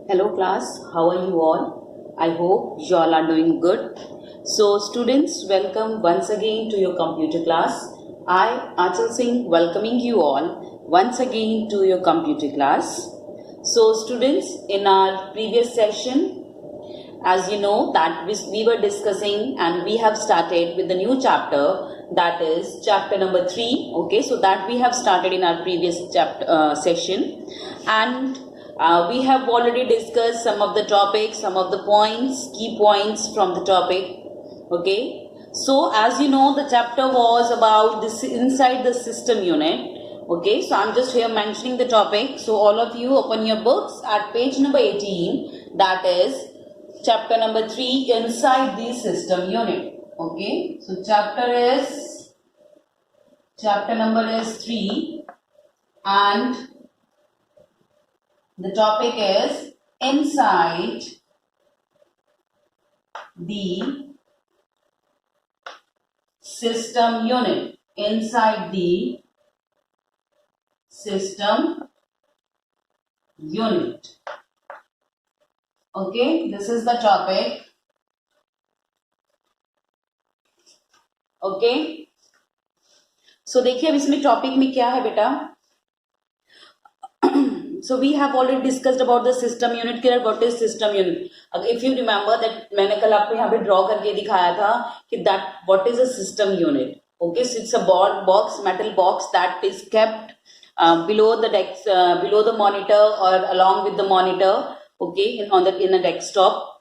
Hello class, how are you all? I hope you all are doing good. So students, welcome once again to your computer class. I, Achal Singh, welcoming you all once again to your computer class. So students, in our previous session, as you know that we were discussing and we have started with the new chapter, that is chapter number 3. Okay, so that we have started in our previous chapter session, and we have already discussed some of the topics, some of the points, key points from the topic. Okay, so as you know, the chapter was about this inside the system unit. Okay, so I'm just here mentioning the topic. So all of you open your books at page number 18, that is chapter number 3, inside the system unit. Okay, so chapter number is 3, and the topic is inside the system unit. Inside the system unit. Okay, this is the topic. Okay so देखिए अब इसमें topic में क्या है बेटा. So we have already discussed about the system unit. Clear what is system unit? If you remember that मैंने कल आपको यहाँ पे ड्रॉ करके दिखाया था कि that what is a system unit. Okay, so it's a box, metal box that is kept below the below the monitor or along with the monitor. Okay, in a desktop.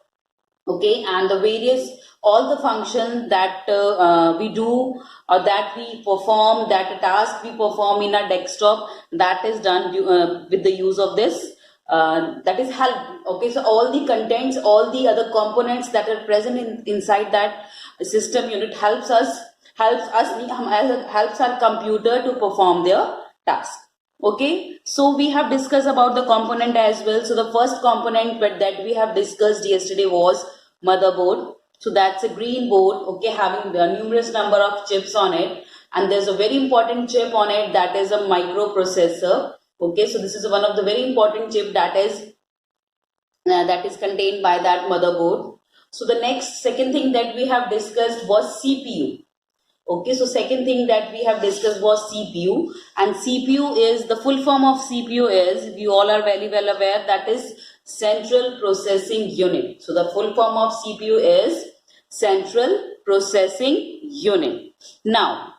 Okay, and the various all the functions that we do or that we perform, that task we perform in our desktop, that is done with the use of this, that is help. Okay, so all the contents, all the other components that are present inside that system unit helps our computer to perform their task. Okay, so we have discussed about the component as well. So the first component that we have discussed yesterday was motherboard. So that's a green board, okay, having a numerous number of chips on it, and there's a very important chip on it, that is a microprocessor. Okay, so this is one of the very important chip that is contained by that motherboard. So the second thing that we have discussed was CPU. Okay, so second thing that we have discussed was CPU, and CPU is the full form of CPU is, you all are very well aware, that is central processing unit. So the full form of CPU is central processing unit. Now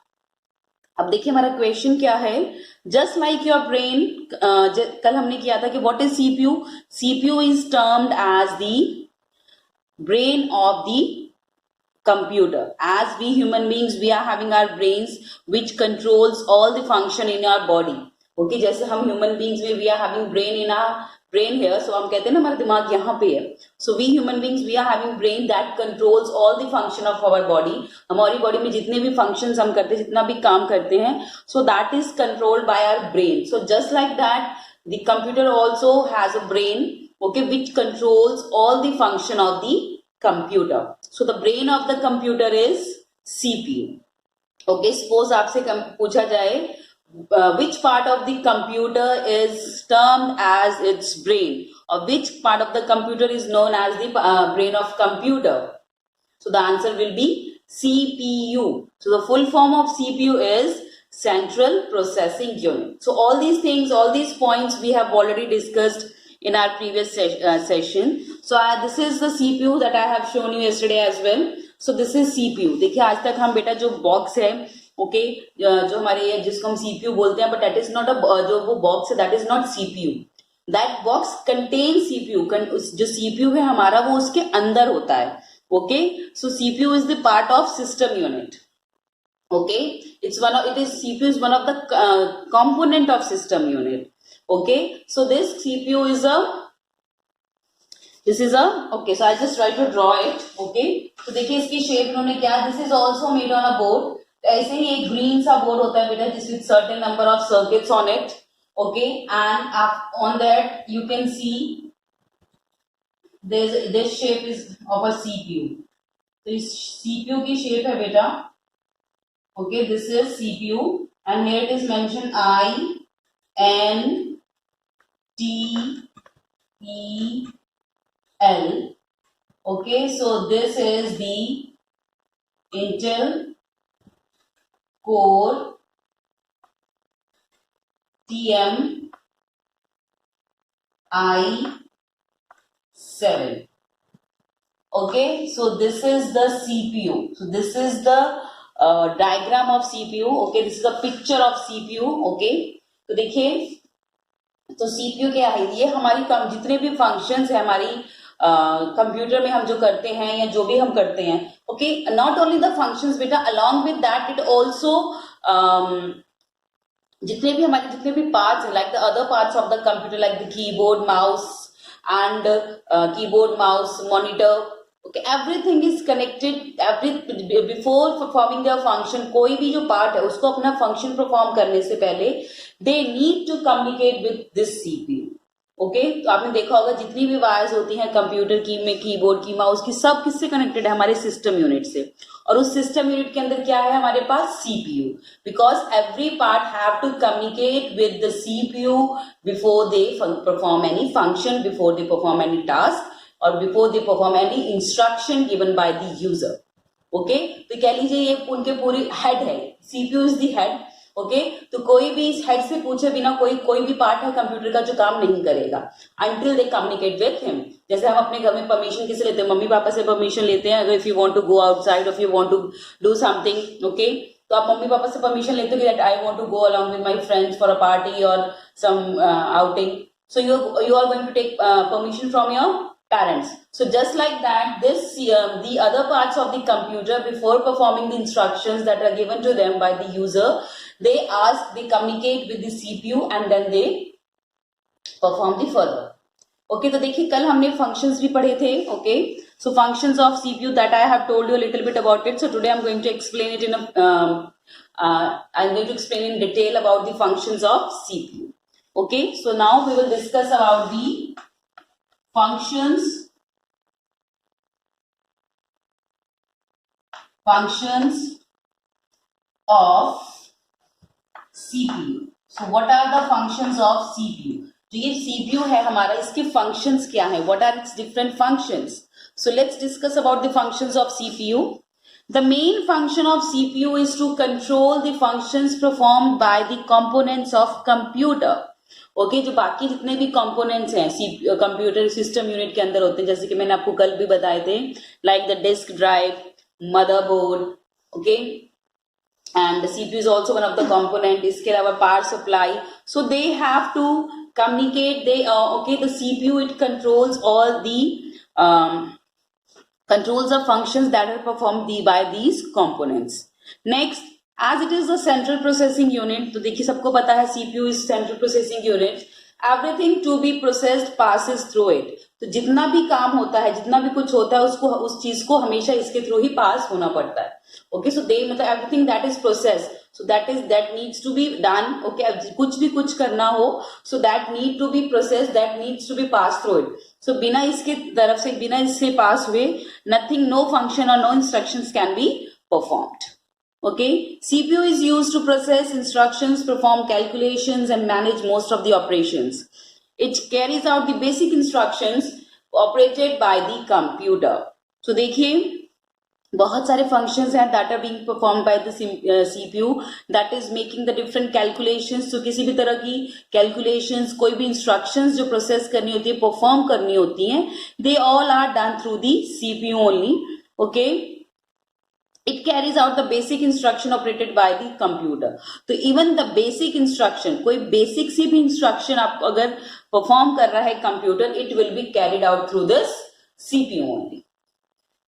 अब देखिए हमारा question क्या है. Just like your brain, कल हमने किया था कि what is CPU. CPU is termed as the brain of the computer. As we human beings, we are having our brains which controls all the function in our body. Okay, जैसे हम human beings में we are having brain in our brain here, so हम कहते हैं ना हमारा दिमाग यहाँ पे है. So we human beings, we are having brain that controls all the function of our body. हमारी body में जितने भी functions हम करते हैं, जितना भी काम करते हैं, so that is controlled by our brain. So just like that, the computer also has a brain, okay, which controls all the function of the computer. So the brain of the computer is CPU. Okay, suppose आपसे पूछा जाए which part of the computer is termed as its brain, or which part of the computer is known as the brain of computer. So the answer will be CPU. So the full form of CPU is central processing unit. So all these things, all these points we have already discussed in our previous session. So this is the CPU that I have shown you yesterday as well. So this is CPU. देखिए आज तक हम बेटा जो box है, okay, जो हमारे जिसको हम CPU बोलते हैं, but that is not a, जो वो बॉक्स है that is not CPU. That box contain CPU. जो CPU है हमारा वो उसके अंदर होता है. Okay, so CPU is the part of system unit. Okay, CPU is one of the component of system unit. Okay, so this CPU is okay, so I just try to draw it. Okay, तो देखिए इसकी shape उन्होंने क्या, this is also made on a board. ऐसे ही एक green सा board होता है बेटा, जिस with certain number of circuits on it. Okay, and on that you can see this shape is of a CPU. तो इस CPU की शेप है बेटा. Okay, this is CPU, and here it is mentioned I N T L. Okay, so this is the Intel Core TM i7. Okay, so this is the CPU. So this is the diagram of CPU. Okay, this is a picture of CPU. Okay, तो देखिए, तो CPU क्या है, ये हमारी जितने भी functions है हमारी कंप्यूटर में हम जो करते हैं या जो भी हम करते हैं, okay, not only the functions बेटा, along with that it also जितने भी parts like the other parts of the computer like the keyboard mouse and keyboard mouse monitor, okay, everything is connected before performing the function. कोई भी जो part है उसको अपना function perform करने से पहले they need to communicate with this CPU. Okay, तो आपने देखा होगा जितनी भी वायर्स होती हैं कंप्यूटर की में, कीबोर्ड की, माउस की, सब किससे कनेक्टेड है, हमारे सिस्टम यूनिट से. और उस सिस्टम यूनिट के अंदर क्या है हमारे पास, CPU, because every part have to communicate with the CPU before they perform any function, before they perform any task और before they perform any instruction given by the user. Okay, तो कह लीजिए ये उनके पूरी हेड है, CPU is the head. Okay, तो कोई भी इस हेड से पूछे बिना कोई भी पार्ट है कंप्यूटर का जो काम नहीं करेगा until they communicate with him. जैसे हम अपने घर में परमिशन किसे लेते हैं, मम्मी पापा से परमिशन लेते हैं. अगर if you want to go outside, if you want to do something, okay, तो आप मम्मी पापा से परमिशन लेते हो कि that I want to go along with my friends for a party और some outing. So you are going to take permission from your parents. So just like that, the other parts of the computer, before performing the instructions that are given to them by the user, they communicate with the CPU and then they perform the further. Okay, तो देखिए कल हमने functions भी पढ़े थे. Okay, so functions of CPU that I have told you a little bit about it. So today I'm going to explain it I'm going to explain in detail about the functions of CPU. Okay, so now we will discuss about the functions of CPU. So what are the functions of CPU? जो ये CPU है हमारा, इसके functions क्या है? What are its different functions? So let's discuss about the functions of CPU. The main function of CPU is to control the functions performed by the components of computer. Okay, जो बाकी जितने भी components हैं computer system unit के अंदर होते हैं, जैसे कि मैंने आपको कल भी बताए थे, like the disk drive, motherboard, okay, and CPU is also one of the component. इसके अलावा power supply. So they have to communicate, they okay, the CPU it controls all the controls the functions that are performed by these components. Next, as it is the central processing unit, तो देखिए सबको पता है CPU is central processing unit. Everything to be processed passes through it. तो जितना भी काम होता है, जितना भी कुछ होता है, उसको उस चीज को हमेशा इसके थ्रू ही पास होना पड़ता है. ओके, सो दे मतलब everything that is processed, so that needs to be done. Okay, कुछ भी कुछ करना हो, so that need to be processed, that needs to be passed through it. So बिना इसके तरफ से, बिना इससे पास हुए, nothing, no function or no instructions can be performed. Okay, CPU is used to process instructions, perform calculations and manage most of the operations. It carries out the basic instructions operated by the computer. So देखिए बहुत सारे functions हैं that are being performed by the CPU, that is making the different calculations. तो किसी भी तरह की calculations, कोई भी instructions जो process करनी होती है, perform करनी होती हैं, they all are done through the CPU only. Okay, it carries out the basic instruction operated by the computer. तो even the basic instruction, कोई basic सी भी instruction आप अगर perform कर रहा है computer, it will be carried out through this CPU only.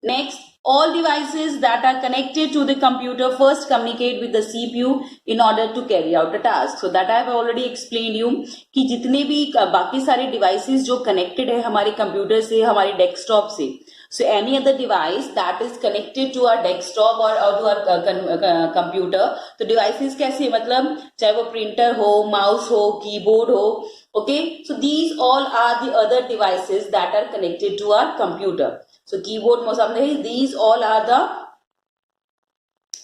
Next, all devices that are connected to the computer first communicate with the CPU in order to carry out a task. So that I have already explained you कि जितने भी बाकी सारे devices जो connected है हमारे computer से, हमारे desktop से, so any other device that is connected to our desktop or to our computer, तो devices कैसे, मतलब चाहे वो printer हो, mouse हो, keyboard हो, okay, so these all are the other devices that are connected to our computer. So keyboard most of these all are the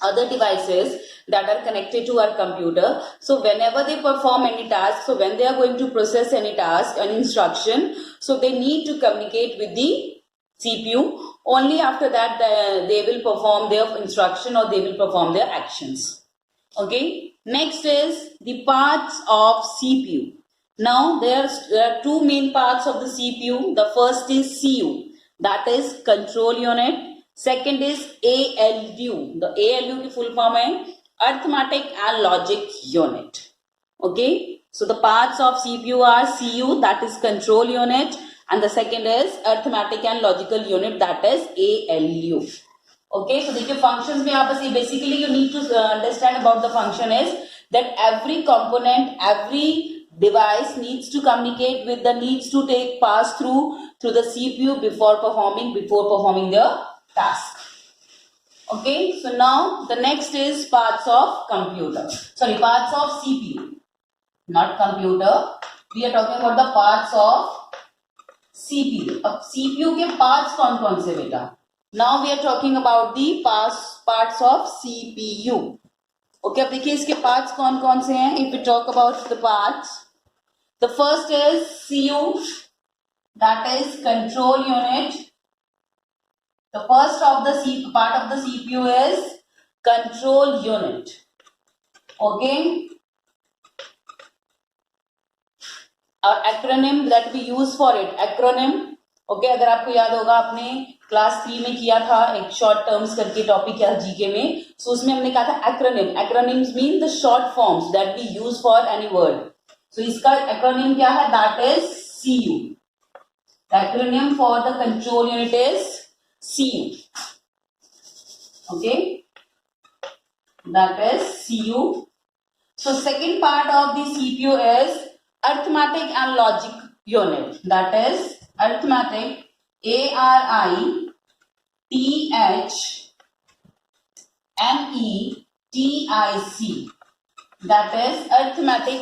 other devices that are connected to our computer. So whenever they perform any task, so when they are going to process any task, an instruction, so they need to communicate with the CPU. Only after that they will perform their instruction or they will perform their actions. Okay. Next is the parts of CPU. Now there are two main parts of the CPU. The first is CU, that is control unit. Second is ALU. The ALU की full form है arithmetic and logic unit. Okay. So the parts of CPU are CU, that is control unit, and the second is arithmetic and logical unit, that is ALU. Okay. So देखिए functions में आप बस basically you need to understand about the function is that every component, every device needs to communicate with the needs to pass through the CPU before performing the task. Okay, so now the next is parts of parts of CPU, not computer. We are talking about the parts of CPU. अब CPU के parts कौन से बेटा? Now we are talking about the parts of CPU. Okay, अब देखिए इसके parts कौन से हैं? If we talk about the parts, the first is CU, that is control unit. The first of the part of the CPU is control unit. Okay. Our acronym that we use for it, acronym. Okay, अगर आपको याद होगा आपने class 3 में किया था एक short terms करके टॉपिक या जीके में, सो उसमें हमने कहा था acronym. Acronyms mean the short forms that we use for any word. So इसका एक्रोनिम क्या है? That is CU. The acronym for the control unit is CU. Okay, that is CU. So second part of the CPU is arithmetic and logic unit, that is arithmetic, ARITHMETIC, that is arithmetic,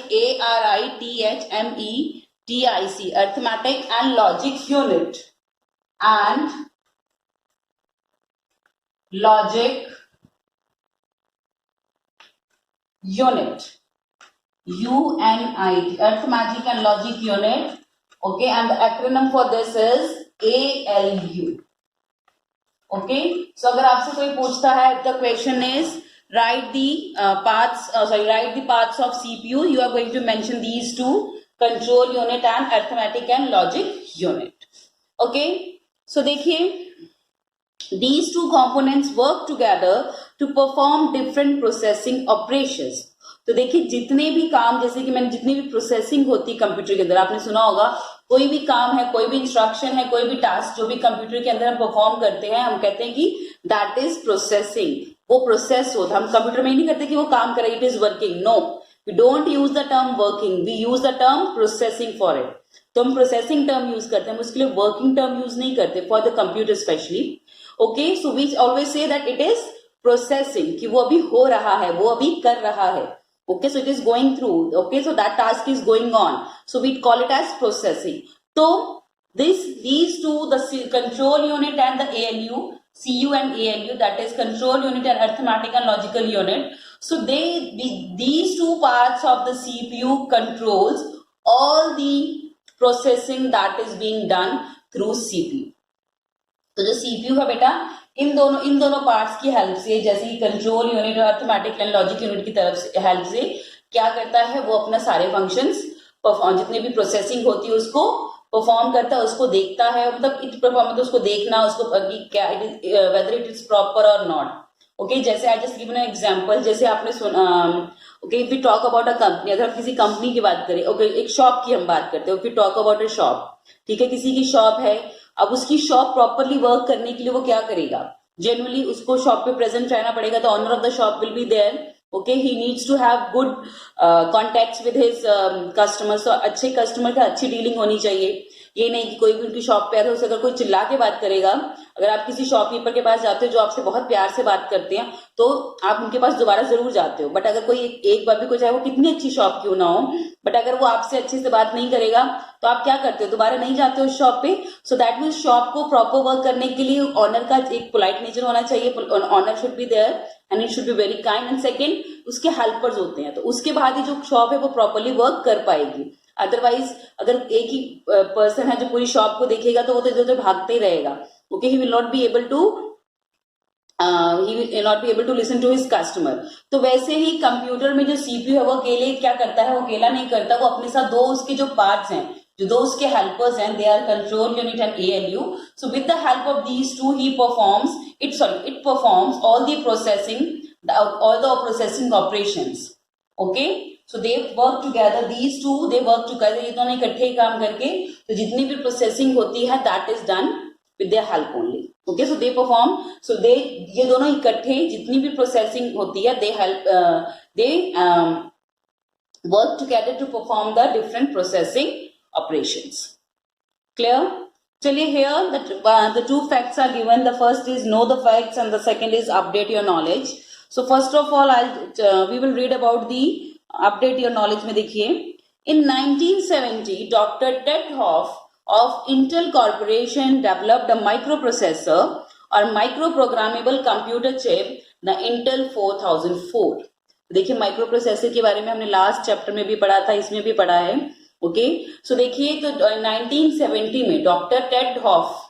ARITHMETIC, arithmetic and logic unit, and logic unit, UNIT, arithmetic and logic unit. Okay, and the acronym for this is ALU. Okay, so अगर आपसे कोई पूछता है, the question is write the parts of CPU. You are going to mention these two, control unit and arithmetic and logic unit. Okay, so देखिए these two components work together to perform different processing operations. तो देखिए जितने भी काम, जैसे कि मैंने जितनी भी प्रोसेसिंग होती है कंप्यूटर के अंदर, आपने सुना होगा कोई भी काम है, कोई भी इंस्ट्रक्शन है, कोई भी टास्क जो भी कंप्यूटर के अंदर हम परफॉर्म करते हैं, हम कहते हैं कि दैट इज प्रोसेसिंग. वो प्रोसेस होता है. हम कंप्यूटर में ही नहीं करते कि वो काम करे, it is working. No, we don't use the term working, we use the term processing for it. तो हम प्रोसेसिंग टर्म यूज करते हैं, उसके लिए वर्किंग टर्म यूज नहीं करते for the computer specially. Okay, so we always say that it is processing, कि वो अभी हो रहा है, वो अभी कर रहा है. Okay, so it is going through. Okay, so that task is going on. So we call it as processing. So these two, the control unit and the ALU, CU and ALU, that is control unit and arithmetic and logical unit. So these two parts of the CPU controls all the processing that is being done through CPU. तो जो CPU है बेटा, इन दोनों parts की help से, जैसे कि control unit और अर्थमेटिक एंड लॉजिक यूनिट की तरफ से हेल्प से क्या करता है, वो अपना सारे फंक्शंस परफॉर्म, जितने भी प्रोसेसिंग होती है उसको परफॉर्म करता है, उसको देखता है, मतलब इट परफॉर्म मतलब उसको देखना, उसको क्या वेदर इट इज प्रॉपर और नॉट. ओके, जैसे I just given an example, जैसे आपने सुना. Okay, if we talk about a company, अगर हम किसी कंपनी की बात करें, ओके, एक शॉप की हम बात करते हैं. If we talk about a shop, ठीक है, किसी की शॉप है. अब उसकी शॉप प्रॉपरली वर्क करने के लिए वो क्या करेगा, जनरली उसको शॉप पे प्रेजेंट रहना पड़ेगा. The owner of the shop will be there. Okay, he needs to have good contacts with his customers. तो अच्छे कस्टमर का अच्छी डीलिंग होनी चाहिए. ये नहीं कि कोई भी उनकी शॉप पे आता है, उसे अगर कोई चिल्ला के बात करेगा, अगर आप किसी शॉपकीपर के पास जाते हो जो आपसे बहुत प्यार से बात करते हैं तो आप उनके पास दोबारा जरूर जाते हो। बट अगर कोई एक बार भी कोई, चाहे वो कितनी अच्छी शॉप क्यों ना हो, बट अगर वो आपसे अच्छे से बात नहीं करेगा तो आप क्या करते हो, दोबारा नहीं जाते हो उस शॉप पे। सो दैट मीन्स शॉप को प्रॉपर वर्क करने के लिए ऑनर का एक पोलाइट नेचर होना चाहिए, owner should be there and it should be very kind. And second, उसके हेल्पर्स होते हैं, तो उसके बाद ही जो शॉप है वो प्रॉपरली वर्क कर पाएगी। अदरवाइज अगर एक ही पर्सन है जो पूरी शॉप को देखेगा तो वो तो इधर उधर भागते ही रहेगा। Okay, he will not be able to listen to his customer. तो वैसे ही कंप्यूटर में जो सीपीयू है वो अकेले क्या करता है, वो अकेला नहीं करता, वो अपने साथ दो उसके जो पार्ट्स हैं, जो दो उसके हेल्पर्स हैं, they are control unit and ALU. So with the help of these two he performs it performs all the processing operations. Okay, so they work together, these two they work together, ये दोनों इकट्ठे ही काम करके तो जितनी भी processing होती है that is done with their help only. Okay, so they perform, so they, ये दोनों इकट्ठे जितनी भी प्रोसेसिंग होती है they work together to perform the different processing operations. Clear? चलिए, here the two facts are given. The first is know the facts and the second is update your knowledge. So first of all we will read about the update your knowledge में देखिए, in 1970 Dr. Ted Hoff of Intel Corporation developed a microprocessor or microprogrammable computer chip, the Intel 4004. देखिए microprocessor के बारे में हमने last chapter में भी पढ़ा था, इसमें भी पढ़ा है। ओके, सो देखिए तो 1970 में डॉक्टर टेड हॉफ,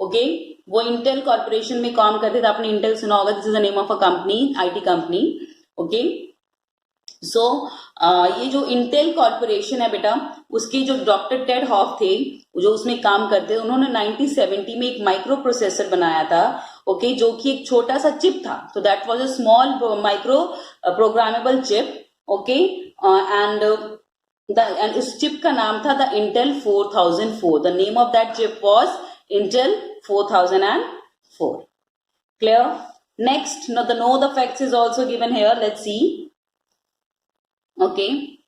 ओके, वो इंटेल कॉर्पोरेशन में काम करते थे। आपने इंटेल सुना होगा, this is the name of a company, IT company. Okay, so ये जो इंटेल कॉर्पोरेशन है बेटा, उसके जो डॉक्टर टेड हॉफ थे जो उसमें काम करते थे, उन्होंने 1970 में एक माइक्रो प्रोसेसर बनाया था। ओके, जो कि एक छोटा सा चिप था, तो that was a small micro programmable chip. Okay, and इस चिप का नाम था the Intel 4004। The name of that chip was Intel 4004. Clear? Next, now the know the facts is also given here. Let's see. Okay,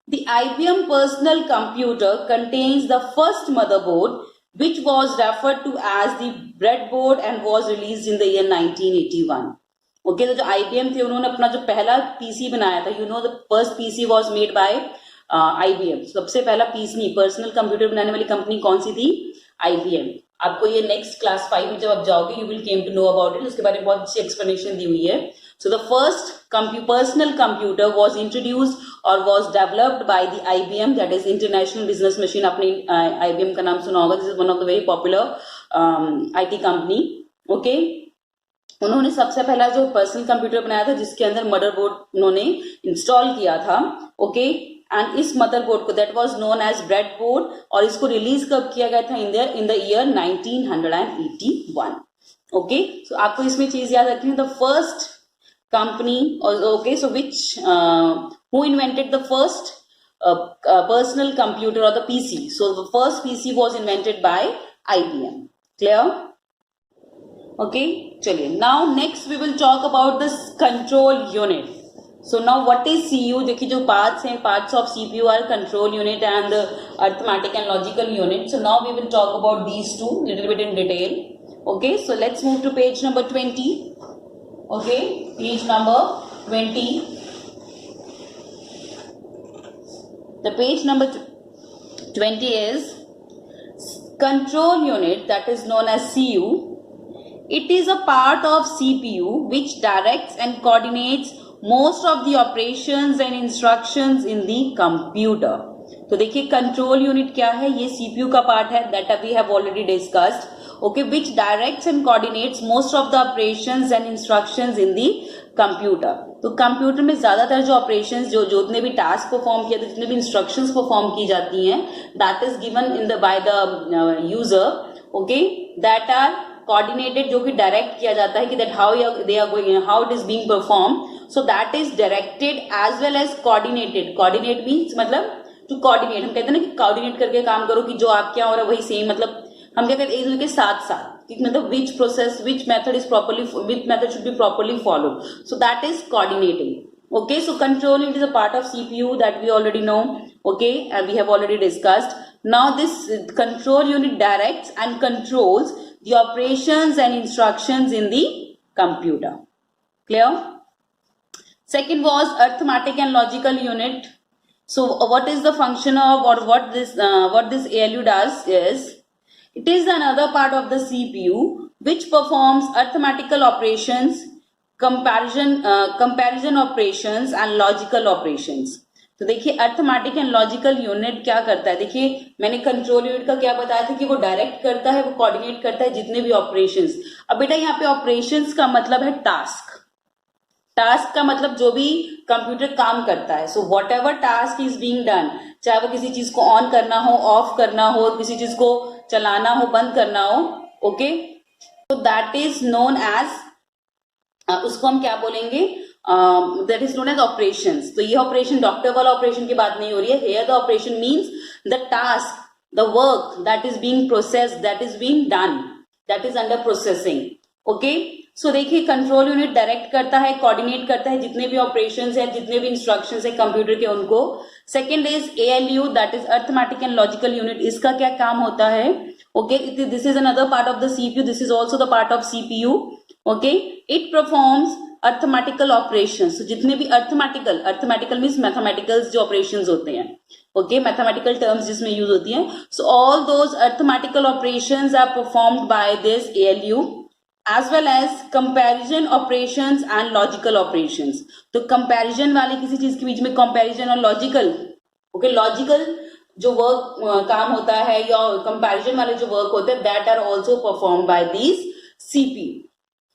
the IBM personal computer contains the first motherboard, which was referred to as the breadboard and was released in the year 1981. Okay, तो जो IBM थे उन्होंने अपना जो पहला PC बनाया था, you know the first PC was made by IBM. सबसे पहला पीसी पर्सनल कंप्यूटर बनाने वाली कंपनी कौन सी थी? IBM. आपको ये नेक्स्ट क्लास 5 में जब आप जाओगे you will came to know about it, उसके बारे में बहुत अच्छी एक्सप्लेनेशन दी हुई है। So the first personal computer was introduced और was developed by the IBM, that is international business machine. आपने IBM का नाम सुना होगा, this is one of the very popular IT company. Okay, उन्होंने सबसे पहला जो पर्सनल कंप्यूटर बनाया था जिसके अंदर मदरबोर्ड उन्होंने इंस्टॉल किया था। ओके, एंड इस मदरबोर्ड को that was known as breadboard, और इसको रिलीज कब किया गया था? In the year 1981. Okay, so आपको इसमें चीज याद रखनी है, the first company, okay, so which who invented the first personal computer or the PC? So the first PC was invented by IBM. Clear? Okay, चलिए, now next we will talk about this control unit. So now what is CU? देखिए जो parts हैं, parts of CPU are control unit and arithmetic and logical unit. So now we will talk about these two little bit in detail. Okay, so let's move to page number 20. Okay, page number 20. The page number 20 is control unit, that is known as CU. It is a part of CPU which directs and coordinates most of the operations and instructions in the computer. तो देखिए control unit क्या है, ये CPU का part है, that we have already discussed. Okay, which directs and coordinates most of the operations and instructions in the computer. तो computer में ज्यादातर जो ऑपरेशंस, जो जितने भी टास्क परफॉर्म किए, जितने भी इंस्ट्रक्शंस परफॉर्म की जाती हैं, that is given in the by the user. Okay, that are coordinated, जो कि डायरेक्ट किया जाता है कि that how they are going, how it is being perform. So that is directed as well as coordinated. Coordinate means मतलब to coordinate, हम कहते हैं ना कि कोऑर्डिनेट करके काम करो, कि जो आपके यहाँ हो रहा है वही सेम, मतलब हम क्या कहते हैं एक दूसरे के साथ साथ, मतलब which process, which method is properly, which method should be properly followed. So that is coordinating. Okay, so control unit is a part of CPU that we already know. Okay, and we have already discussed. Now this control unit directs and controls the operations and instructions in the computer. Clear? Second was arithmetic and logical unit. So what is the function of, or what this ALU does is, it is another part of the CPU which performs arithmetical operations, comparison operations and logical operations. तो देखिए arithmetic and logical unit क्या करता है, देखिए मैंने control unit का क्या बताया था कि वो डायरेक्ट करता है, वो कोऑर्डिनेट करता है जितने भी ऑपरेशंस. अब बेटा यहाँ पे ऑपरेशंस का मतलब है टास्क. टास्क का मतलब जो भी कंप्यूटर काम करता है. So what ever task is being done, चाहे वो किसी चीज को ऑन करना हो, ऑफ करना हो, किसी चीज को चलाना हो, बंद करना हो, ओके, तो दैट इज नोन एज, उसको हम क्या बोलेंगे, that is known as operations. तो ये ऑपरेशन डॉक्टर वाला ऑपरेशन की बात नहीं हो रही है. Here the operation means the task, the work that is being processed, that is being done, that is under processing. Okay, so देखिए कंट्रोल यूनिट डायरेक्ट करता है, कोऑर्डिनेट करता है जितने भी ऑपरेशंस है, जितने भी इंस्ट्रक्शंस है कंप्यूटर के उनको. Second is ALU, that is arithmetic and logical unit. इसका क्या काम होता है, okay, this is another part of the CPU, this is also the part of CPU. Okay, it performs arithmetical operations. जितने भी अर्थमेटिकल मीन्स मैथमेटिकल्स जो operations होते हैं, ओके, मैथमेटिकल टर्म्स जिसमें यूज होती हैं. So all those arithmetical operations are performed by this ALU, as well as comparison operations and logical operations. तो comparison वाले किसी चीज के बीच में comparison और logical, okay, logical जो वर्क काम होता है या comparison वाले जो वर्क होते हैं, that are also performed by these CPU.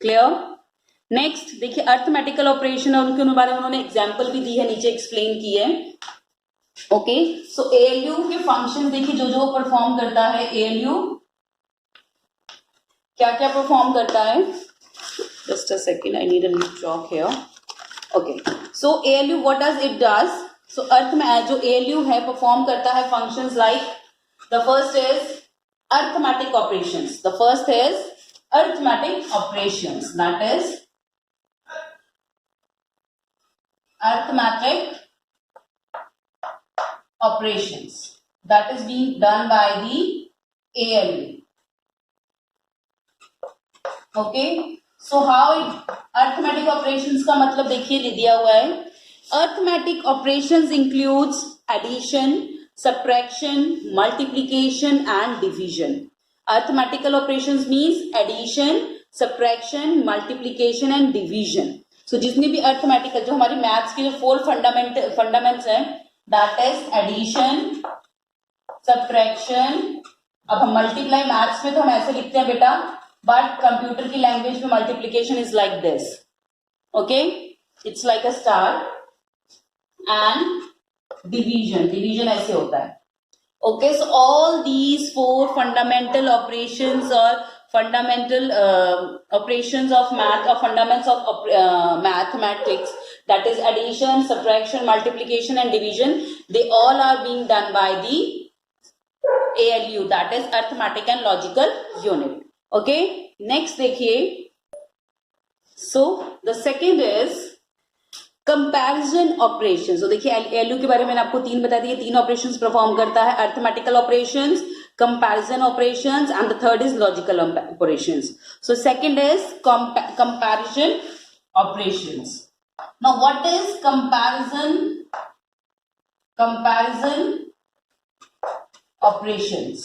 Clear? Next देखिए अर्थमेटिकल ऑपरेशन और उनके बारे में उन्होंने एग्जाम्पल भी दी है, नीचे एक्सप्लेन की है. ओके, सो ALU के फंक्शन देखिए जो जो परफॉर्म करता है. ALU क्या क्या परफॉर्म करता है, just a second, I need a new chalk here. Okay, so ALU what does it does. So अर्थ में जो ALU है परफॉर्म करता है functions like, the first is arithmetic operations. The first is arithmetic operations, that is arithmetic operations that is being done by the ALU. Okay, so how it, arithmetic operations का मतलब देखिए दिया हुआ है. Arithmetic operations includes addition, subtraction, multiplication and division. Arithmetical operations means addition, subtraction, multiplication and division. So जितनी भी arithmetical जो हमारी मैथ्स की जो 4 फंडामेंट्स हैं, दैट इज एडिशन, सब्ट्रैक्शन. अब हम मल्टीप्लाई मैथ्स में तो हम ऐसे लिखते हैं बेटा, बट कंप्यूटर की लैंग्वेज में multiplication is like this. Okay, it's like a star. And division ऐसे होता है. Okay, so all these 4 fundamental operations और fundamental operations of math or fundamentals of mathematics, that is addition, subtraction, multiplication and division, they all are being done by the ALU, that is arithmetic and logical unit. Okay, next देखिए, so the second is comparison operations. so देखिए ALU के बारे में मैंने आपको 3 बता दिए, 3 operations perform करता है, arithmetical operations, comparison operations and the third is logical operations. So second is comparison operations. Now what is comparison operations?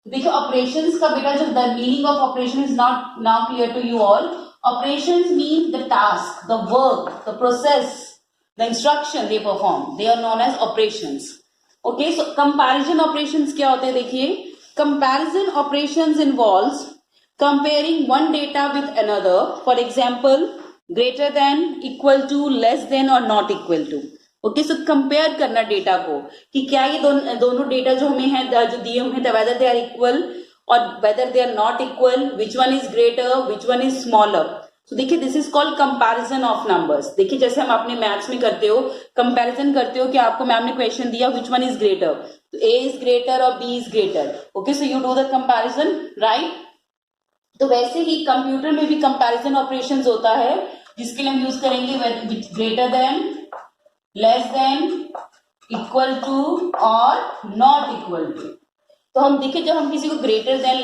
देखिए operations का बेटा जो the meaning of operation is not now clear to you all. Operations mean the task, the work, the process, the instruction they perform, they are known as operations. Okay, so comparison operations क्या होते हैं, देखिए comparison operations involves comparing one data with another. For example greater than, equal to, less than और not equal to. Okay, so compare करना data को कि क्या ये दोनों डेटा जो हमें है, जो दिए हुए हैं, वेदर दे आर इक्वल और whether they are not equal, which one is greater, which one is smaller. तो देखिए this is called comparison of numbers. देखिए जैसे हम अपने मैथ्स में करते हो, कंपैरिजन करते हो कि आपको मैम ने क्वेश्चन दिया विच वन इज ग्रेटर, तो A इज ग्रेटर और B is greater. Okay, so you do the comparison, right. तो वैसे ही कंप्यूटर में भी कंपैरिजन ऑपरेशंस होता है, जिसके लिए हम यूज करेंगे greater than, less than, equal to और नॉट इक्वल टू। तो हम देखिए जब हम किसी को ग्रेटर देन,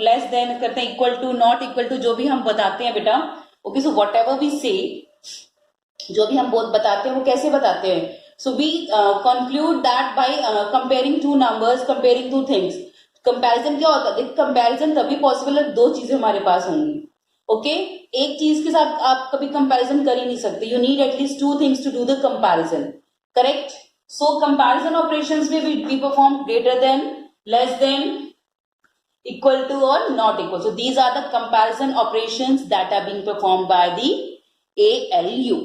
लेस देन करते हैं, equal to, not equal to, जो भी हम बताते हैं बेटा, okay, so whatever we say, जो भी हम बताते हैं वो कैसे बताते हैं, so we conclude that by comparing two numbers, comparing two things. Comparison क्या होता है? कंपैरिजन तभी पॉसिबल है, दो चीजें हमारे पास होंगी, ओके, एक चीज के साथ आप कभी कंपैरिजन कर ही नहीं सकते, you need at least two things to do the comparison, correct? So comparison operations में we perform greater than, less than, equal to or not equal. So these are the comparison operations that are being performed by the ALU.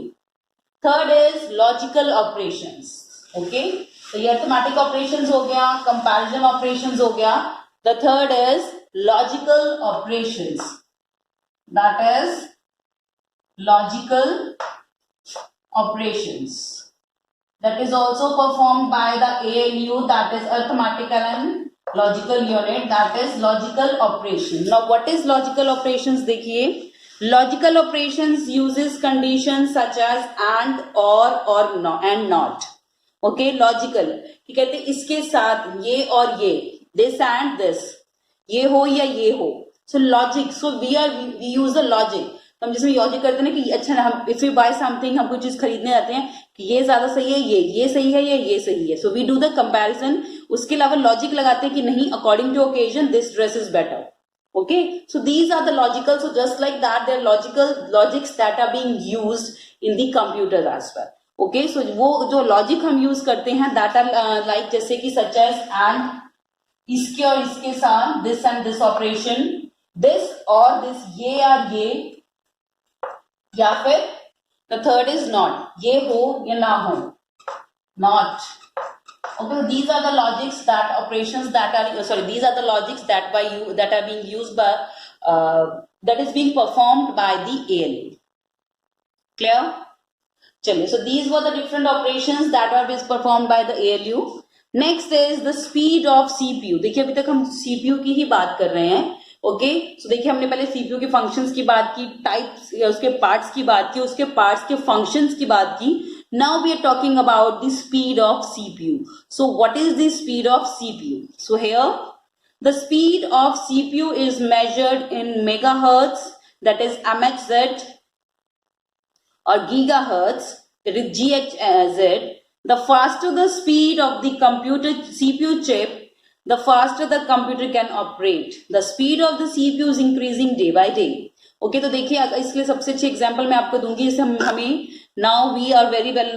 Third is logical operations. Okay, so ये arithmetic operations हो गया, comparison operations हो गया. The third is logical operations. That is logical operations. That is also performed by the ALU, that is arithmetical and logical unit, that is logical operation. Now what is logical operations? देखिए, logical operations uses conditions such as and, or no, and not. Okay, logical कि कहते हैं इसके साथ ये और ये, this and this, ये हो या ये हो. So logic, so we use the logic. हम जिसमें लॉजिक करते हैं ना कि अच्छा ना, हम इफ यू बाय समथिंग, हम कोई चीज खरीदने जाते हैं कि ये ज्यादा सही है, ये सही है, ये सही है, so we do the comparison. उसके अलावा लॉजिक लगाते हैं कि नहीं, according to occasion this dress is better. Okay, so these are the logical. So just like that there logical logics that are being used in the computer as well. Okay, so वो जो logic हम use करते हैं that are like, जैसे कि such as and, इसके और इसके साथ, this and this operation, this और दिस, ये और ये, या फिर the third is not, ये हो या ना हो, not. Okay, these are the logics that operations that are, sorry, these are the logics that by you that are being used by that is being performed by the ALU. Clear? चलिए, so these were the different operations that were being performed by the ALU. Next is the speed of CPU. देखिए अभी तक हम CPU की ही बात कर रहे हैं. ओके, सो देखिए हमने पहले सीपीयू के फंक्शंस की बात की, टाइप्स या उसके पार्ट्स की बात की, उसके पार्ट्स के फंक्शंस की बात की. Now we are talking about the speed of CPU. So what is the speed of CPU? So here the speed of CPU is measured in megahertz, that is MHz, or gigahertz, that is GHz. The faster the speed of the computer CPU chip, the faster the computer can operate. The speed of the CPU is increasing day by day. Okay, तो देखिए इसके सबसे अच्छी example मैं आपको दूंगी. जैसे हमें now we are very well,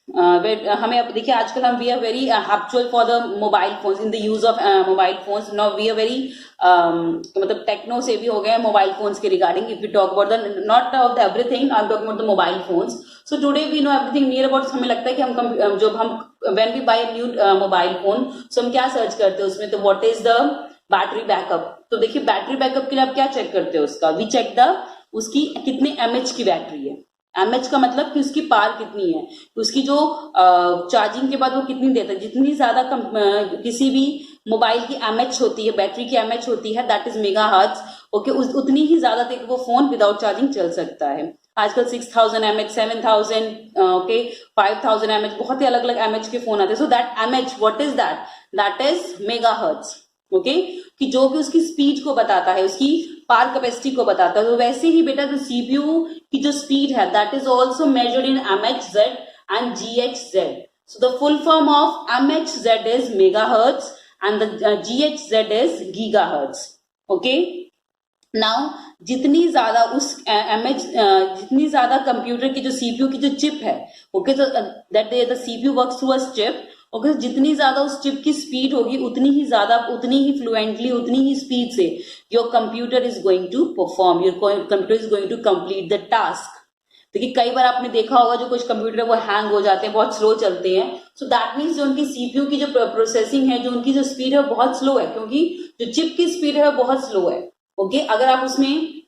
हमें अब देखिए आजकल हम we are very habitual for the mobile phones, in the use of mobile phones. Now we are very मतलब टेक्नो से भी हो गए मोबाइल फोन्स के regarding. If you talk about the not of the everything, I am talking about the mobile phones. So today we know everything near about. हमें लगता है कि हम जब हम when we buy new mobile phone, so हम क्या search करते हैं उसमें, तो what is the battery backup. तो देखिए बैटरी बैकअप के लिए आप क्या चेक करते हो उसका, वी चेक द उसकी कितने MH की बैटरी है. MH का मतलब कि उसकी पावर कितनी है, उसकी जो चार्जिंग के बाद वो कितनी देता है. जितनी ज्यादा किसी भी मोबाइल की MH होती है, बैटरी की MH होती है, दैट इज मेगाहर्ट्ज. ओके, उतनी ही ज्यादा देर वो फोन विदाउट चार्जिंग चल सकता है. आजकल 6000 mAh, 7000, ओके, 5000 mAh, बहुत ही अलग अलग MH के फोन आते हैं. So that MH, what is that? That is megahertz. Okay, कि जो भी उसकी स्पीड को बताता है, उसकी पावर कैपेसिटी को बताता है. तो वैसे ही बेटा जो सीपीयू की जो स्पीड है, that is also measured in MHz and GHz. So the full form of MHz is megahertz and the GHz is gigahertz. Okay, now जितनी ज्यादा उस जितनी ज्यादा कंप्यूटर की जो सीपीयू की जो चिप है, ओके, तो that the CPU works through a chip. Okay, जितनी ज्यादा उस चिप की स्पीड होगी, उतनी ही ज्यादा, उतनी ही फ्लुएंटली, उतनी ही स्पीड से your computer is going to perform, your computer is going to complete the task. देखिए कई बार आपने देखा होगा जो कुछ कंप्यूटर वो हैंग हो जाते हैं, बहुत स्लो चलते हैं. सो दैट मीन्स जो उनकी सीपीयू की जो प्रोसेसिंग है, जो उनकी जो स्पीड है वो बहुत स्लो है, क्योंकि जो चिप की स्पीड है वो बहुत स्लो है. ओके, अगर आप उसमें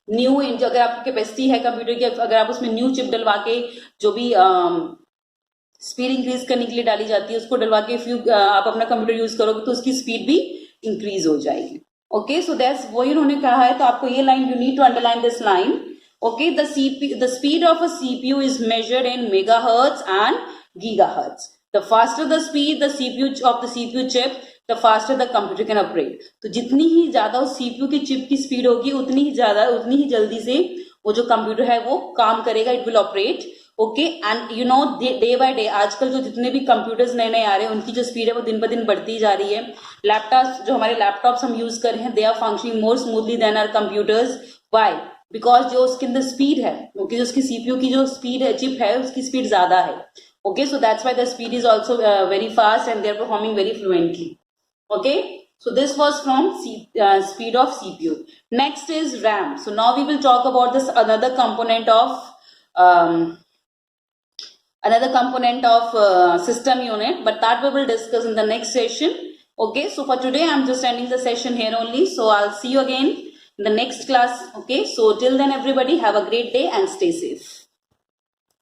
न्यू, अगर आपकी कैपेसिटी है कंप्यूटर की, अगर आप उसमें न्यू चिप डलवा के जो भी स्पीड इंक्रीज करने के लिए डाली जाती है, उसको डलवा के आप अपना कंप्यूटर यूज करोगे तो उसकी स्पीड भी इंक्रीज हो जाएगी. ओके, सो दैट्स वही उन्होंने कहा है. तो आपको ये line, you need to underline this line. Okay, the speed of a CPU is measured in megahertz and gigahertz. The faster the speed the CPU chip, the faster the computer can operate. तो जितनी ही ज्यादा उस CPU की chip की speed होगी उतनी ही जल्दी से वो जो कंप्यूटर है वो काम करेगा, it will operate. Okay, and you know day by day आजकल जो जितने भी कंप्यूटर्स नए नए आ रहे हैं उनकी जो स्पीड है वो दिन ब दिन बढ़ती जा रही है. लैपटॉप्स जो हमारे लैपटॉप्स हम यूज कर रहे हैं, they are functioning more smoothly than our computers. Why? Because जो उसके अंदर स्पीड है, ओके, जो उसकी सीपीयू की जो स्पीड है, चिप है, उसकी स्पीड ज्यादा है. Okay, so that's why the speed is also very fast and they are performing very fluently. Okay, so this was from speed of CPU. Next is RAM. So now we will talk about this another component of system unit, but that we will discuss in the next session. Okay, so for today I'm just ending the session here only. So I'll see you again in the next class. Okay, so till then everybody have a great day and stay safe.